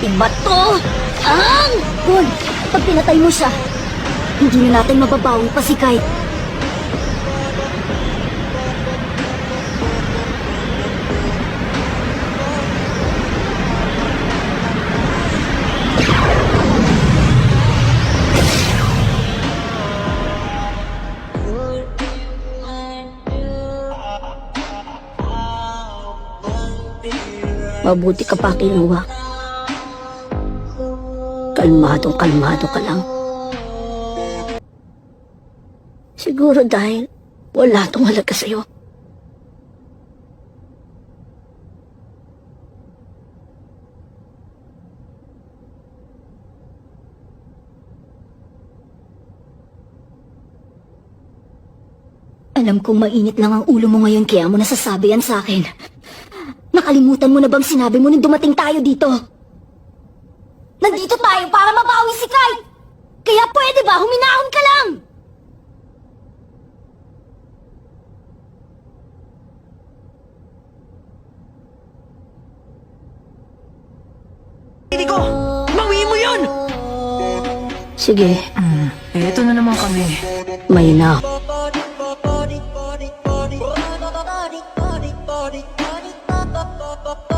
Ibato! Bon, pag pinatay mo siya, hindi na natin mababawi pa si Kite. Mabuti ka pa, Kinuha. Kalmado ka lang. Siguro dahil wala tong halaga sa'yo. Alam kong mainit lang ang ulo mo ngayon kaya mo nasasabi yan sa akin. Nakalimutan mo na bang sinabi mo nung dumating tayo dito? Nandito tayo para mabawi si Kite! Kaya pwede ba huminahon ka lang? Hindi ko! Bawiin mo yun! Sige, Eto na naman kami. may na. Body, body, body, body, body, body, body, body, body, body, body, body,